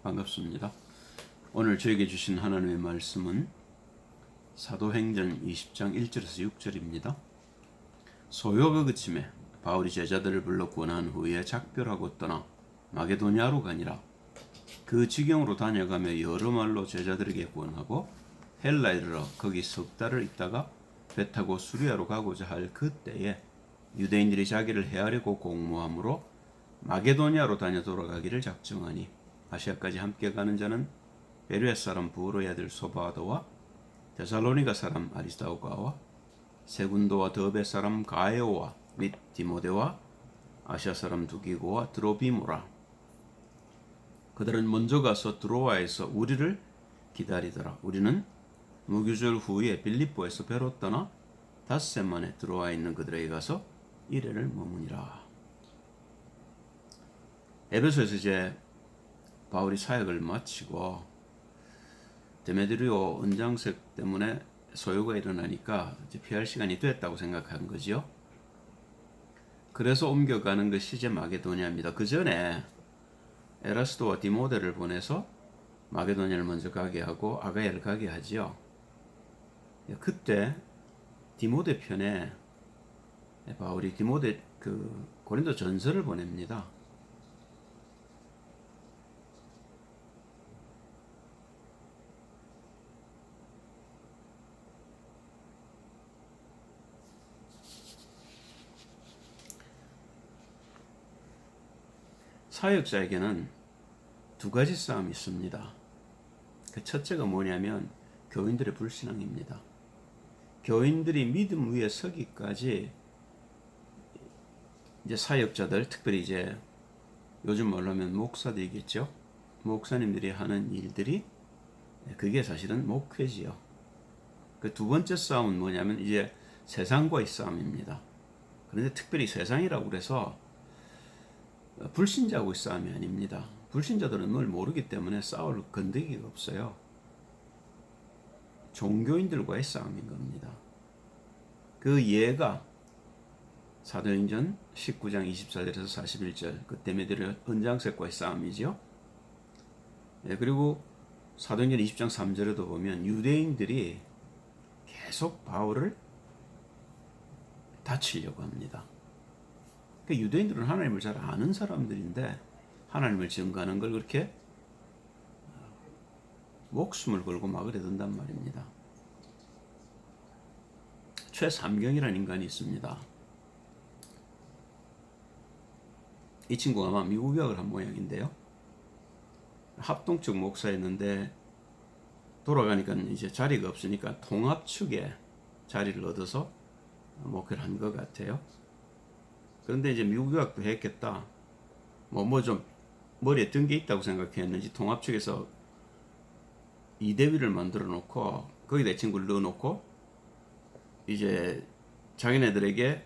반갑습니다. 오늘 저에게 주신 하나님의 말씀은 사도행전 20장 1절에서 6절입니다. 소요가 그침에 바울이 제자들을 불러 권한 후에 작별하고 떠나 마게도냐로 가니라. 그 지경으로 다녀가며 여러 말로 제자들에게 권하고 헬라에 이르러 거기 석 달을 있다가 배 타고 수리아로 가고자 할 그때에 유대인들이 자기를 해하려고 공모함으로 마게도냐로 다녀 돌아가기를 작정하니 아시아까지 함께 가는 자는 베르야 사람 부로의 아들 소바도와 데살로니가 사람 아리스다고와 세군도와 더베 사람 가에오와 및 디모데와 아시아 사람 두기고와 드로비모라. 그들은 먼저 가서 드로아에서 우리를 기다리더라. 우리는 무교절 후에 빌립보에서 배로 떠나 닷새 만에 드로아에 있는 그들에게 가서 이래를 머무니라. 에베소에서 이제 바울이 사역을 마치고 데메드리오 은장색 때문에 소요가 일어나니까 이제 피할 시간이 됐다고 생각한 거지요. 그래서 옮겨가는 것이 이제 마게도냐입니다. 그 전에 에라스도와 디모데를 보내서 마게도냐를 먼저 가게 하고 아가야를 가게 하지요. 그때 디모데 편에 바울이 디모데 고린도 전서를 보냅니다. 사역자에게는 두 가지 싸움이 있습니다. 그 첫째가 뭐냐면 교인들의 불신앙입니다. 교인들이 믿음 위에 서기까지 이제 사역자들, 특별히 이제 요즘 말로 하면 목사들이겠죠. 목사님들이 하는 일들이 그게 사실은 목회지요. 그 두 번째 싸움은 뭐냐면 이제 세상과의 싸움입니다. 그런데 특별히 세상이라고 그래서 불신자하고의 싸움이 아닙니다. 불신자들은 뭘 모르기 때문에 싸울 건더기가 없어요. 종교인들과의 싸움인 겁니다. 그 예가 사도행전 19장 24절에서 41절 그 데메드리오 은장색과의 싸움이죠. 그리고 사도행전 20장 3절에도 보면 유대인들이 계속 바울을 다치려고 합니다. 유대인들은 하나님을 잘 아는 사람들인데 하나님을 증거하는 걸 그렇게 목숨을 걸고 막으려 든단 말입니다. 최삼경이라는 인간이 있습니다. 이 친구가 아마 미국 유학을 한 모양인데요. 합동 측 목사였는데 돌아가니까 이제 자리가 없으니까 통합 측에 자리를 얻어서 목회를 한 것 같아요. 그런데 이제 미국 유학도 했겠다. 좀 머리에 든 게 있다고 생각했는지 통합 측에서 이대위를 만들어 놓고 거기다 이 친구를 넣어 놓고 이제 자기네들에게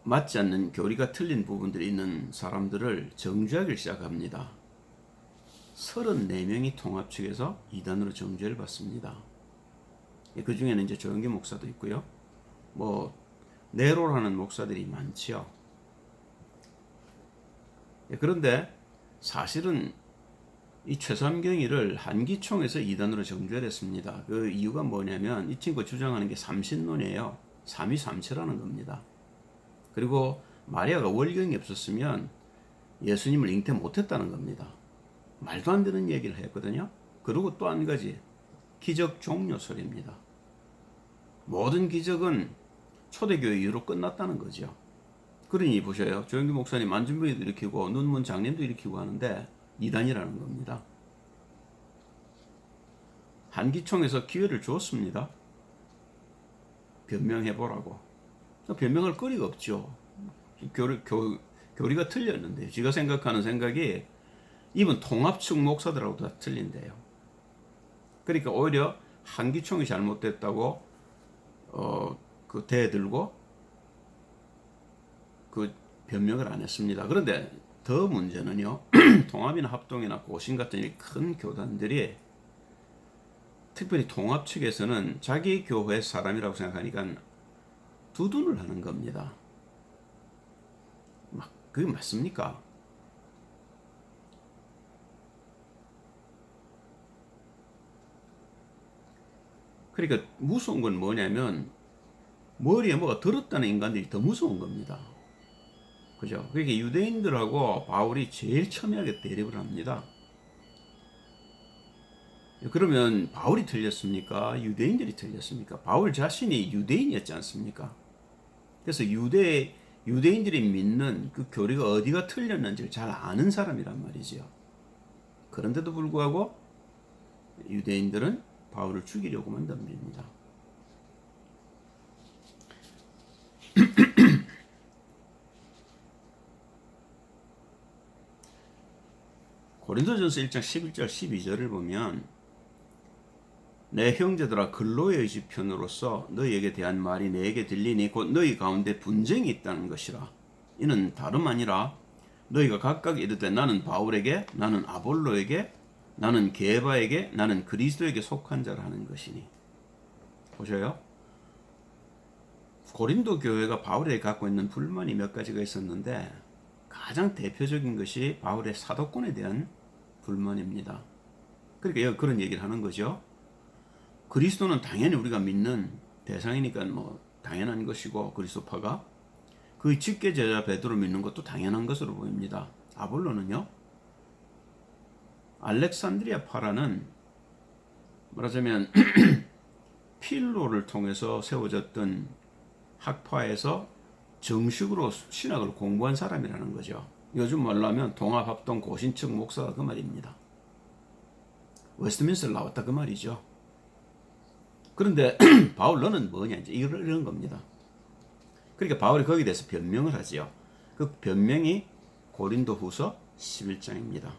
맞지 않는 교리가 틀린 부분들이 있는 사람들을 정죄하기 시작합니다. 34명이 통합 측에서 이단으로 정죄를 받습니다. 그 중에는 이제 조영기 목사도 있고요. 네로라는 목사들이 많지요. 그런데 사실은 이 최삼경이를 한기총에서 이단으로 정죄를 했습니다. 그 이유가 뭐냐면 이 친구가 주장하는 게 삼신론이에요. 삼위삼체라는 겁니다. 그리고 마리아가 월경이 없었으면 예수님을 잉태 못했다는 겁니다. 말도 안 되는 얘기를 했거든요. 그리고 또 한 가지 기적 종료설입니다. 모든 기적은 초대교회 이후로 끝났다는 거죠. 그러니 보셔요. 조영기 목사님 만진병도 일으키고 눈먼 장님도 일으키고 하는데 이단이라는 겁니다. 한기총에서 기회를 주었습니다. 변명해보라고. 변명할 거리가 없죠. 교리가 틀렸는데 제가 생각하는 생각이 이번 통합측 목사들하고 다 틀린데요. 그러니까 오히려 한기총이 잘못됐다고 대들고 변명을 안 했습니다. 그런데 더 문제는요. 통합이나 합동이나 고신 같은 이 큰 교단들이 특별히 통합 측에서는 자기 교회 사람이라고 생각하니까 두둔을 하는 겁니다. 그게 맞습니까? 그러니까 무서운 건 뭐냐면 머리에 뭐가 들었다는 인간들이 더 무서운 겁니다. 그죠? 그러니까 유대인들하고 바울이 제일 첨예하게 대립을 합니다. 그러면 바울이 틀렸습니까? 유대인들이 틀렸습니까? 바울 자신이 유대인이었지 않습니까? 그래서 유대인들이 믿는 그 교리가 어디가 틀렸는지를 잘 아는 사람이란 말이지요. 그런데도 불구하고 유대인들은 바울을 죽이려고만 덤빕니다. 고린도전서 1장 11절 12절을 보면 내 형제들아 근로의 의지 편으로서 너희에게 대한 말이 내게 들리니 곧 너희 가운데 분쟁이 있다는 것이라. 이는 다름 아니라 너희가 각각 이르되 나는 바울에게 나는 아볼로에게 나는 게바에게 나는 그리스도에게 속한 자라 하는 것이니. 보셔요. 고린도 교회가 바울에게 갖고 있는 불만이 몇 가지가 있었는데 가장 대표적인 것이 바울의 사도권에 대한 불만입니다. 그러니까 그런 얘기를 하는 거죠. 그리스도는 당연히 우리가 믿는 대상이니까 뭐 당연한 것이고 그리스도파가 그 직계 제자 베드로 믿는 것도 당연한 것으로 보입니다. 아볼로는요. 알렉산드리아파라는 말하자면 필로를 통해서 세워졌던 학파에서 정식으로 신학을 공부한 사람이라는 거죠. 요즘 말로 하면 동아합동 고신청 목사가 그 말입니다. 웨스트민스터를 나왔다 그 말이죠. 그런데 바울 너는 뭐냐 이제 이런 겁니다. 그러니까 바울이 거기에 대해서 변명을 하지요. 그 변명이 고린도후서 11장입니다.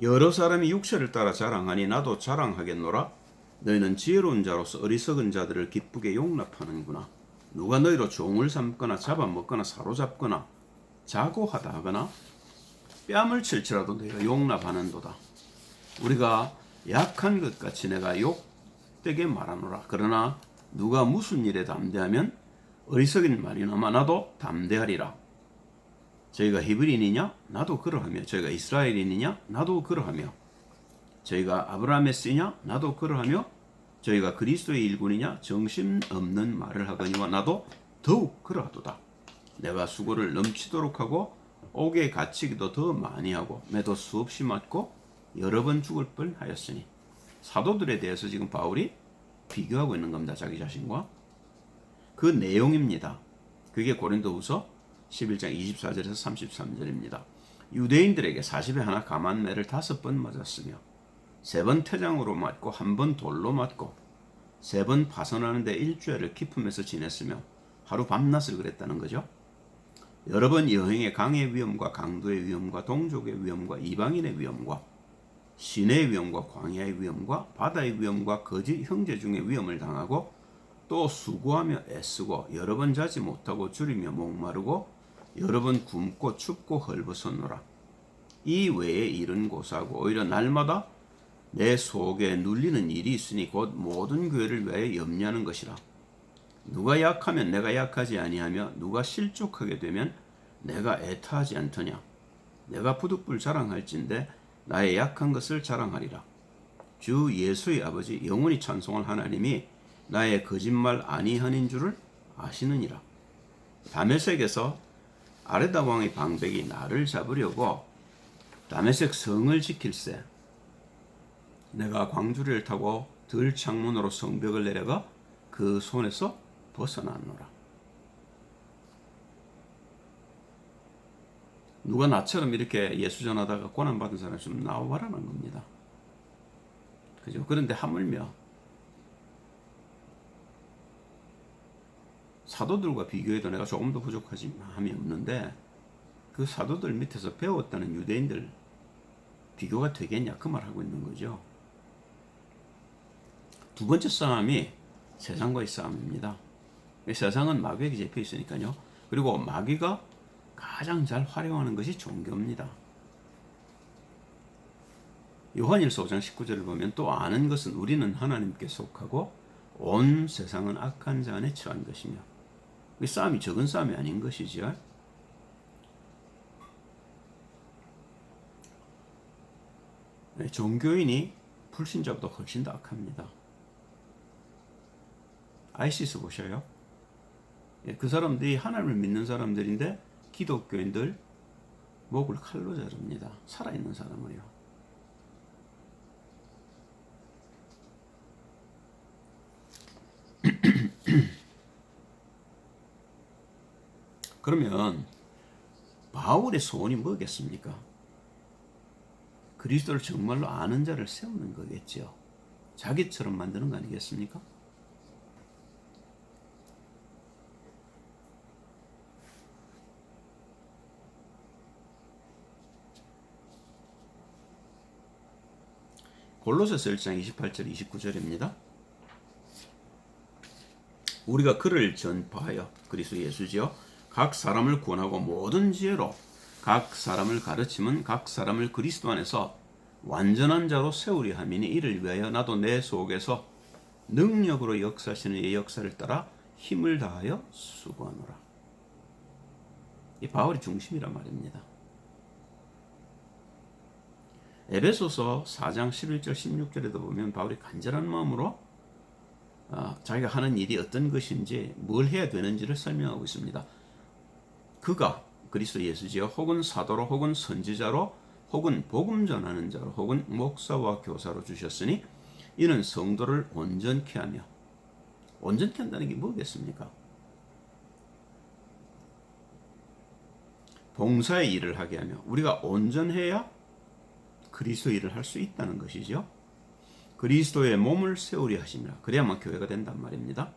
여러 사람이 육체를 따라 자랑하니 나도 자랑하겠노라. 너희는 지혜로운 자로서 어리석은 자들을 기쁘게 용납하는구나. 누가 너희로 종을 삼거나 잡아먹거나 사로잡거나 자고하다 하거나 뺨을 칠지라도 너희가 용납하는도다. 우리가 약한 것 같이 내가 욕되게 말하노라. 그러나 누가 무슨 일에 담대하면 어리석인 말이나마 나도 담대하리라. 저희가 히브리인이냐? 나도 그러하며 저희가 이스라엘인이냐? 나도 그러하며 저희가 아브라함의 씨냐? 나도 그러하며 저희가 그리스도의 일꾼이냐? 정신없는 말을 하거니와 나도 더욱 그러하도다. 내가 수고를 넘치도록 하고 옥에 갇히기도 더 많이 하고 매도 수없이 맞고 여러 번 죽을 뻔하였으니. 사도들에 대해서 지금 바울이 비교하고 있는 겁니다. 자기 자신과. 그 내용입니다. 그게 고린도후서 11장 24절에서 33절입니다. 유대인들에게 40에 하나 감한 매를 5번 맞았으며 3번 태장으로 맞고 1번 돌로 맞고 3번 파선하는데 일주일을 기품에서 지냈으며 하루 밤낮을 그랬다는 거죠. 여러 번 여행의 강의 위험과 강도의 위험과 동족의 위험과 이방인의 위험과 시내의 위험과 광야의 위험과 바다의 위험과 거짓 형제 중의 위험을 당하고 또 수고하며 애쓰고 여러 번 자지 못하고 줄이며 목마르고 여러 번 굶고 춥고 헐벗었노라. 이 외에 일은 고사하고 오히려 날마다 내 속에 눌리는 일이 있으니 곧 모든 교회를 위하여 염려하는 것이라. 누가 약하면 내가 약하지 아니하며 누가 실족하게 되면 내가 애타하지 않더냐. 내가 부득불 자랑할진대 나의 약한 것을 자랑하리라. 주 예수의 아버지 영원히 찬송할 하나님이 나의 거짓말 아니하는 줄을 아시느니라. 다메섹에서 아레다 왕의 방백이 나를 잡으려고 다메섹 성을 지킬세 내가 광주리를 타고 들 창문으로 성벽을 내려가 그 손에서 벗어났노라. 누가 나처럼 이렇게 예수 전하다가 고난받은 사람이 좀 나와봐라는 겁니다. 그죠? 그런데 하물며 사도들과 비교해도 내가 조금 더 부족하지 함이 없는데 그 사도들 밑에서 배웠다는 유대인들 비교가 되겠냐 그 말 하고 있는 거죠. 두 번째 싸움이 세상과의 싸움입니다. 세상은 마귀에게 잡혀 있으니까요. 그리고 마귀가 가장 잘 활용하는 것이 종교입니다. 요한일서 5장 19절을 보면 또 아는 것은 우리는 하나님께 속하고 온 세상은 악한 자 안에 처한 것이며 이 싸움이 적은 싸움이 아닌 것이죠. 종교인이 불신자보다 훨씬 더 악합니다. 아이시스 보셔요. 그 사람들이 하나님을 믿는 사람들인데 기독교인들 목을 칼로 자릅니다. 살아있는 사람을요. 그러면 바울의 소원이 뭐겠습니까? 그리스도를 정말로 아는 자를 세우는 거겠죠. 자기처럼 만드는 거 아니겠습니까? 골로새서 1장 28절 29절입니다. 우리가 그를 전파하여 그리스도 예수지요 각 사람을 구원하고 모든 지혜로 각 사람을 가르치면 각 사람을 그리스도 안에서 완전한 자로 세우려 함이니 이를 위하여 나도 내 속에서 능력으로 역사하시는 이 역사를 따라 힘을 다하여 수고하노라. 이 바울이 중심이란 말입니다. 에베소서 4장 11절 16절에도 보면 바울이 간절한 마음으로 자기가 하는 일이 어떤 것인지 뭘 해야 되는지를 설명하고 있습니다. 그가 그리스도 예수지요 혹은 사도로 혹은 선지자로 혹은 복음 전하는 자로 혹은 목사와 교사로 주셨으니 이는 성도를 온전케 하며 온전케 한다는 게 뭐겠습니까? 봉사의 일을 하게 하며 우리가 온전해야 그리스도 일을 할 수 있다는 것이죠. 그리스도의 몸을 세우려 하심이라. 그래야만 교회가 된단 말입니다.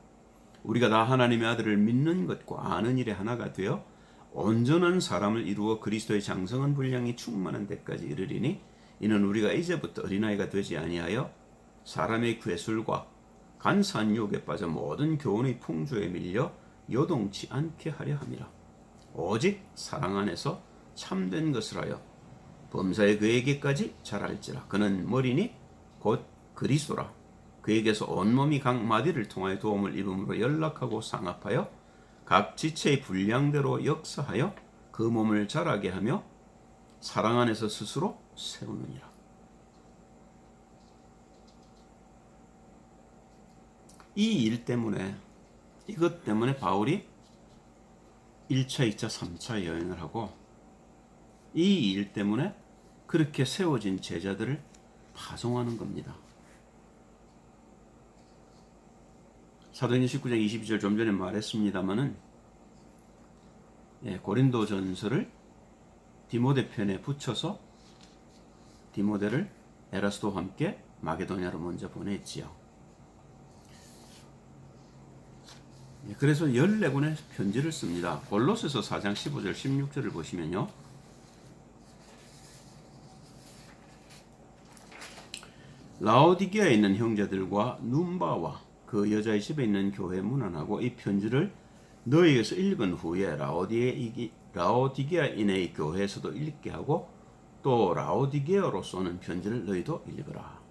우리가 다 하나님의 아들을 믿는 것과 아는 일에 하나가 되어 온전한 사람을 이루어 그리스도의 장성한 분량이 충만한 데까지 이르리니 이는 우리가 이제부터 어린아이가 되지 아니하여 사람의 괴술과 간사한 유혹에 빠져 모든 교훈의 풍조에 밀려 요동치 않게 하려 함이라. 오직 사랑 안에서 참된 것을 하여 범사에 그에게까지 자랄지라. 그는 머리니 곧 그리스도라. 그에게서 온몸이 각 마디를 통하여 도움을 입음으로 연락하고 상합하여 각 지체의 분량대로 역사하여 그 몸을 자라게 하며 사랑 안에서 스스로 세우느니라. 이 일 때문에 이것 때문에 바울이 1차, 2차, 3차 여행을 하고 이 일 때문에 그렇게 세워진 제자들을 파송하는 겁니다. 사도행전 19장 22절 좀 전에 말했습니다마는 고린도 전서를 디모데 편에 붙여서 디모데를 에라스도와 함께 마게도냐로 먼저 보냈지요. 그래서 14권의 편지를 씁니다. 골로새서 4장 15절 16절을 보시면요. 라오디게아에 있는 형제들과 눈바와 그 여자의 집에 있는 교회 문안하고 이 편지를 너희에게서 읽은 후에 라오디게아인의 교회에서도 읽게 하고 또 라오디게아로 쏘는 편지를 너희도 읽어라.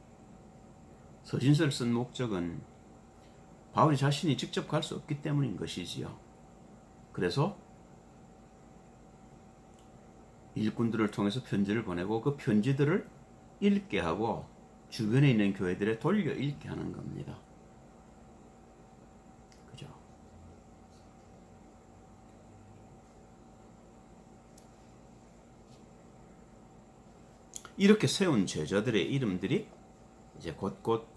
서신서를 쓴 목적은 바울이 자신이 직접 갈 수 없기 때문인 것이지요. 그래서 일꾼들을 통해서 편지를 보내고 그 편지들을 읽게 하고 주변에 있는 교회들에 돌려 읽게 하는 겁니다. 그죠? 이렇게 세운 제자들의 이름들이 이제 곧곧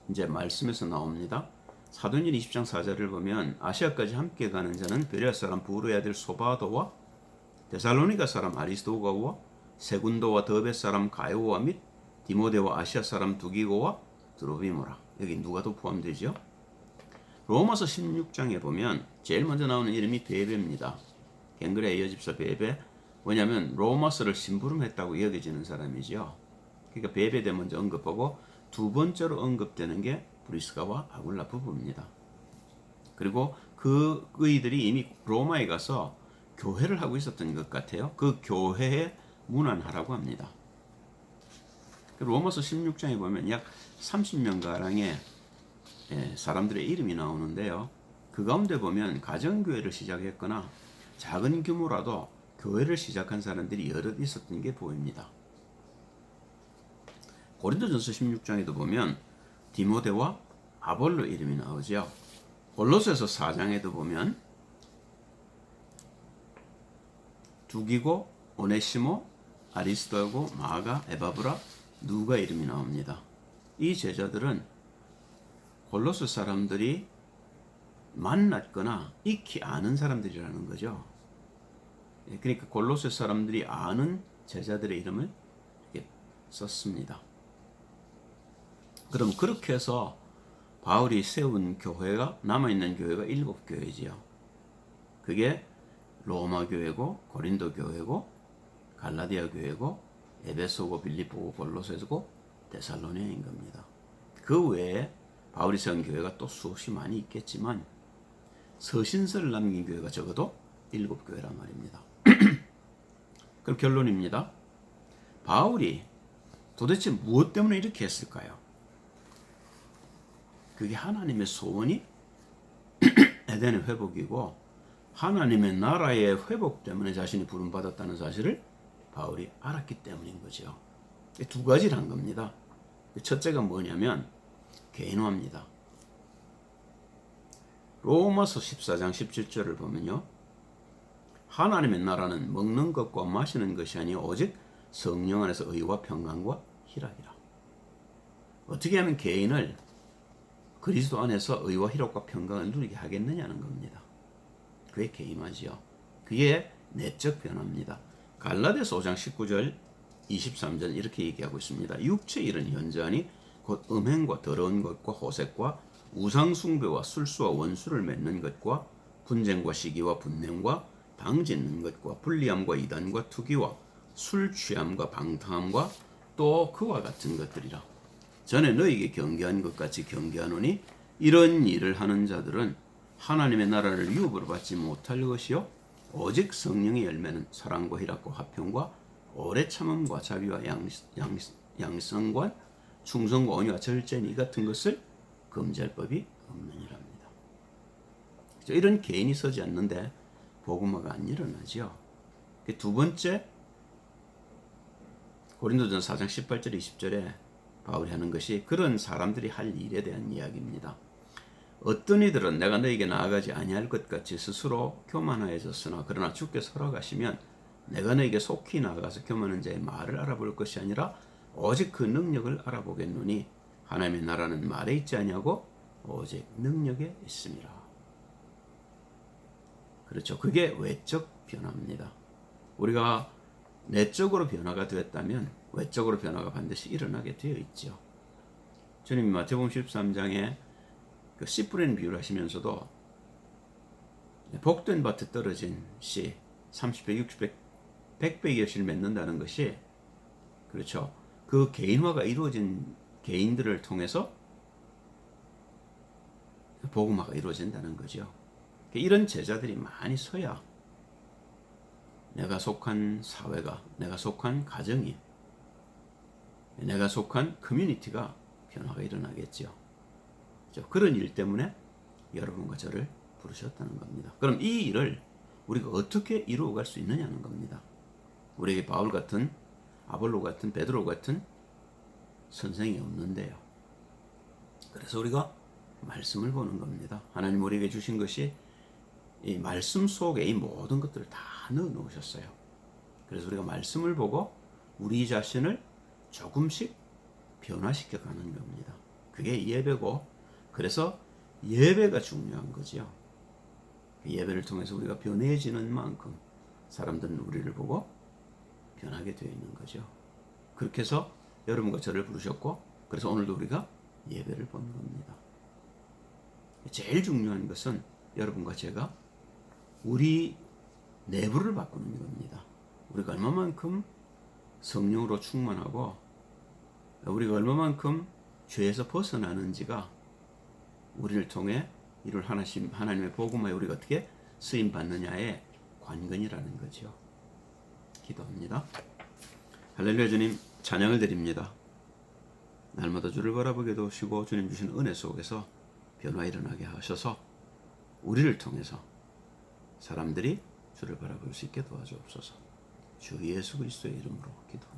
이제 말씀에서 나옵니다. 사도행전 20장 4절을 보면 아시아까지 함께 가는 자는 베레아 사람 부르의 아들 소바도와 데살로니가 사람 아리스도가와 세군도와 더베 사람 가요와 및 디모데와 아시아 사람 두기고와 드로비모라. 여기 누가도 포함되죠. 로마서 16장에 보면 제일 먼저 나오는 이름이 베베입니다. 갱그레 여집사 베베. 왜냐하면 로마서를 심부름했다고 여겨지는 사람이죠. 그러니까 베베대 먼저 언급하고 두 번째로 언급되는 게 브리스가와 아굴라 부부입니다. 그리고 그이들이 이미 로마에 가서 교회를 하고 있었던 것 같아요. 그 교회에 문안하라고 합니다. 로마서 16장에 보면 약 30명가량의 사람들의 이름이 나오는데요. 그 가운데 보면 가정교회를 시작했거나 작은 규모라도 교회를 시작한 사람들이 여럿 있었던 게 보입니다. 고린도전서 16장에도 보면 디모데와 아볼로 이름이 나오죠. 골로새서 4장에도 보면 두기고, 오네시모, 아리스도하고 마가, 에바브라, 누가 이름이 나옵니다. 이 제자들은 골로새 사람들이 만났거나 익히 아는 사람들이라는 거죠. 그러니까 골로새 사람들이 아는 제자들의 이름을 썼습니다. 그럼 그렇게 해서 바울이 세운 교회가, 남아있는 교회가 7교회지요. 그게 로마 교회고, 고린도 교회고, 갈라디아 교회고, 에베소고, 빌립보고, 골로새고, 데살로니아인 겁니다. 그 외에 바울이 세운 교회가 또 수없이 많이 있겠지만 서신서를 남긴 교회가 적어도 7교회란 말입니다. 그럼 결론입니다. 바울이 도대체 무엇 때문에 이렇게 했을까요? 그게 하나님의 소원이 에덴의 회복이고 하나님의 나라의 회복 때문에 자신이 부름받았다는 사실을 바울이 알았기 때문인 거죠. 두 가지를 한 겁니다. 첫째가 뭐냐면 개인화입니다. 로마서 14장 17절을 보면요. 하나님의 나라는 먹는 것과 마시는 것이 아니요 오직 성령 안에서 의와 평강과 희락이라. 어떻게 하면 개인을 그리스도 안에서 의와 희락과 평강을 누리게 하겠느냐는 겁니다. 그게 개인화지요. 그게 내적 변화입니다. 갈라디아서 5장 19절 23절 이렇게 얘기하고 있습니다. 육체의 일은 현저하니 곧 음행과 더러운 것과 호색과 우상숭배와 술수와 원수를 맺는 것과 분쟁과 시기와 분냄과 방짓는 것과 불리함과 이단과 투기와 술 취함과 방탕함과 또 그와 같은 것들이라. 전에 너에게 경계한 것 같이 경계하노니 이런 일을 하는 자들은 하나님의 나라를 유업으로 받지 못할 것이요 오직 성령의 열매는 사랑과 희락과 화평과 오래 참음과 자비와 양성과 충성과 온유와 절제니 이 같은 것을 금지할 법이 없느니랍니다. 이런 개인이 서지 않는데 복음화가 안 일어나지요. 두 번째 고린도전서 4장 18절 20절에 바울이 하는 것이 그런 사람들이 할 일에 대한 이야기입니다. 어떤 이들은 내가 너에게 나아가지 아니할 것 같이 스스로 교만하여졌으나 그러나 주께서 허락하시면 내가 너에게 속히 나아가서 교만한 자의 말을 알아볼 것이 아니라 오직 그 능력을 알아보겠노니 하나님의 나라는 말에 있지 아니하고 오직 능력에 있습니다. 그렇죠. 그게 외적 변화입니다. 우리가 내적으로 변화가 되었다면 외적으로 변화가 반드시 일어나게 되어 있죠. 주님이 마태복음 13장에 그 씨 뿌리는 비유를 하시면서도 복된 밭에 떨어진 씨 30배, 60배, 100배의 결실을 맺는다는 것이 그렇죠. 그 개인화가 이루어진 개인들을 통해서 복음화가 이루어진다는 거죠. 이런 제자들이 많이 서야 내가 속한 사회가, 내가 속한 가정이, 내가 속한 커뮤니티가 변화가 일어나겠죠. 그런 일 때문에 여러분과 저를 부르셨다는 겁니다. 그럼 이 일을 우리가 어떻게 이루어갈 수 있느냐는 겁니다. 우리에게 바울 같은, 아볼로 같은, 베드로 같은 선생이 없는데요. 그래서 우리가 말씀을 보는 겁니다. 하나님 우리에게 주신 것이 이 말씀 속에 이 모든 것들을 다 넣어 놓으셨어요. 그래서 우리가 말씀을 보고 우리 자신을 조금씩 변화시켜 가는 겁니다. 그게 예배고, 그래서 예배가 중요한 거죠. 예배를 통해서 우리가 변해지는 만큼 사람들은 우리를 보고 변하게 되어 있는 거죠. 그렇게 해서 여러분과 저를 부르셨고, 그래서 오늘도 우리가 예배를 보는 겁니다. 제일 중요한 것은 여러분과 제가 우리 내부를 바꾸는 겁니다. 우리가 얼마만큼 성령으로 충만하고 우리가 얼마만큼 죄에서 벗어나는지가 우리를 통해 이룰 하나님의 복음에 우리가 어떻게 쓰임 받느냐의 관건이라는 거죠. 기도합니다. 할렐루야. 주님 찬양을 드립니다. 날마다 주를 바라보게 도우시고 주님 주신 은혜 속에서 변화 일어나게 하셔서 우리를 통해서 사람들이 주를 바라볼 수 있게 도와주옵소서. 주 예수 그리스도의 이름으로 기도합니다.